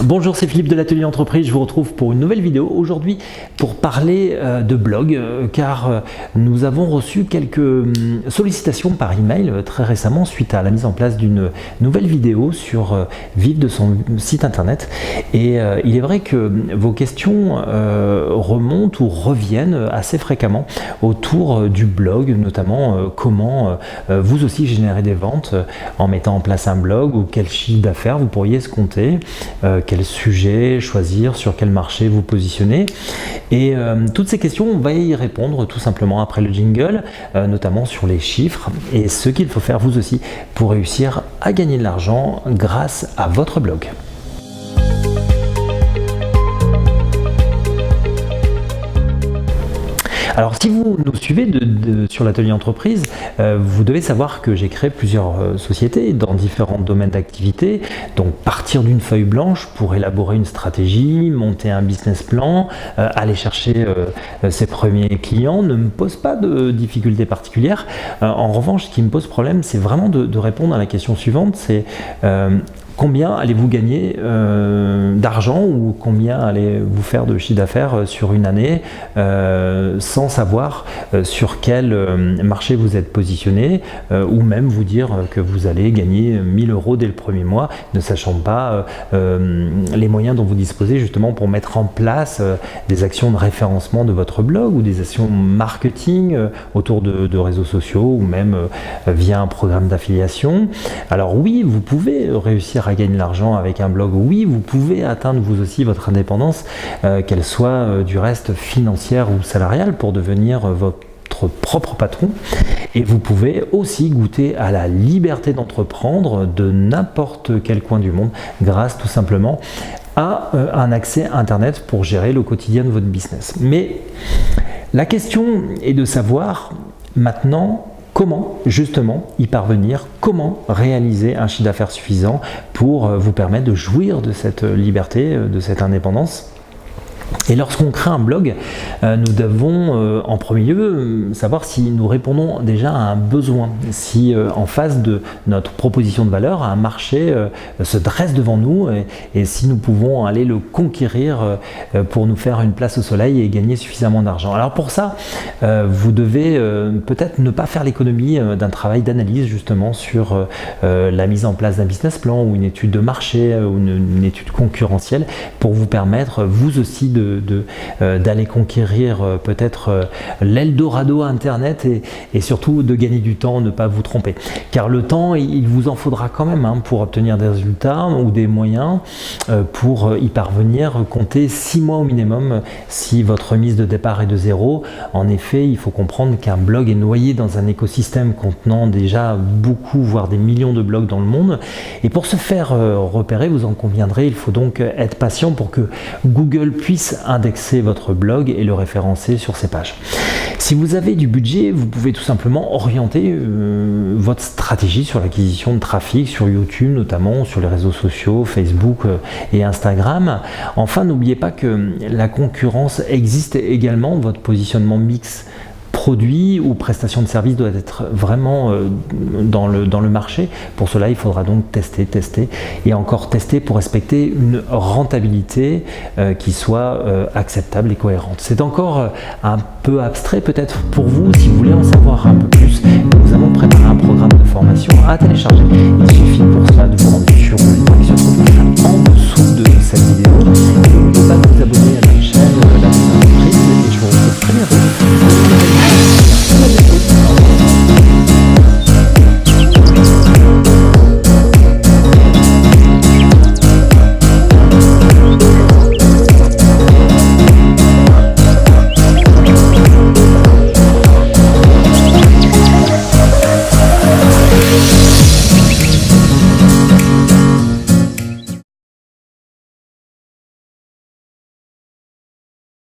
Bonjour, c'est Philippe de l'Atelier Entreprise. Je vous retrouve pour une nouvelle vidéo aujourd'hui pour parler de blog, car nous avons reçu quelques sollicitations par email très récemment suite à la mise en place d'une nouvelle vidéo sur vivre de son site internet. Et il est vrai que vos questions remontent ou reviennent assez fréquemment autour du blog, notamment comment vous aussi générer des ventes en mettant en place un blog, ou quel chiffre d'affaires vous pourriez escompter, quel sujet choisir, sur quel marché vous positionner. Et toutes ces questions, on va y répondre tout simplement après le jingle, notamment sur les chiffres et ce qu'il faut faire vous aussi pour réussir à gagner de l'argent grâce à votre blog. Alors si vous nous suivez sur l'Atelier Entreprise, vous devez savoir que j'ai créé plusieurs sociétés dans différents domaines d'activité. Donc partir d'une feuille blanche pour élaborer une stratégie, monter un business plan, aller chercher ses premiers clients ne me pose pas de difficultés particulières. En revanche, ce qui me pose problème, c'est vraiment de répondre à la question suivante, c'est combien allez-vous gagner d'argent, ou combien allez-vous faire de chiffre d'affaires sur une année sans savoir sur quel marché vous êtes positionné, ou même vous dire que vous allez gagner 1000 € dès le premier mois, ne sachant pas les moyens dont vous disposez justement pour mettre en place des actions de référencement de votre blog, ou des actions marketing autour de réseaux sociaux, ou même via un programme d'affiliation. Alors oui, vous pouvez réussir à gagner de l'argent avec un blog, oui, vous pouvez atteindre vous aussi votre indépendance, qu'elle soit du reste financière ou salariale, pour devenir votre propre patron. Et vous pouvez aussi goûter à la liberté d'entreprendre de n'importe quel coin du monde, grâce tout simplement à un accès internet pour gérer le quotidien de votre business. Mais la question est de savoir maintenant comment justement y parvenir, comment réaliser un chiffre d'affaires suffisant pour vous permettre de jouir de cette liberté, de cette indépendance. Et lorsqu'on crée un blog, nous devons en premier lieu savoir si nous répondons déjà à un besoin, si en face de notre proposition de valeur, un marché se dresse devant nous, et si nous pouvons aller le conquérir pour nous faire une place au soleil et gagner suffisamment d'argent. Alors pour ça, vous devez peut-être ne pas faire l'économie d'un travail d'analyse justement sur la mise en place d'un business plan, ou une étude de marché, ou une étude concurrentielle, pour vous permettre vous aussi d'aller conquérir peut-être l'Eldorado Internet, et surtout de gagner du temps, ne pas vous tromper. Car le temps, il vous en faudra quand même pour obtenir des résultats ou des moyens pour y parvenir. Comptez 6 mois au minimum si votre mise de départ est de 0. En effet, il faut comprendre qu'un blog est noyé dans un écosystème contenant déjà beaucoup, voire des millions de blogs dans le monde. Et pour se faire repérer, vous en conviendrez, il faut donc être patient pour que Google puisse indexer votre blog et le référencer sur ses pages. Si vous avez du budget, vous pouvez tout simplement orienter votre stratégie sur l'acquisition de trafic sur YouTube, notamment sur les réseaux sociaux, Facebook et Instagram. Enfin, n'oubliez pas que la concurrence existe également. Votre positionnement mix produit ou prestation de service doit être vraiment dans le marché. Pour cela, il faudra donc tester et encore tester pour respecter une rentabilité qui soit acceptable et cohérente. C'est encore un peu abstrait peut-être pour vous. Si vous voulez en savoir un peu plus, nous avons préparé un programme de formation à télécharger. Il suffit pour cela de vous rendre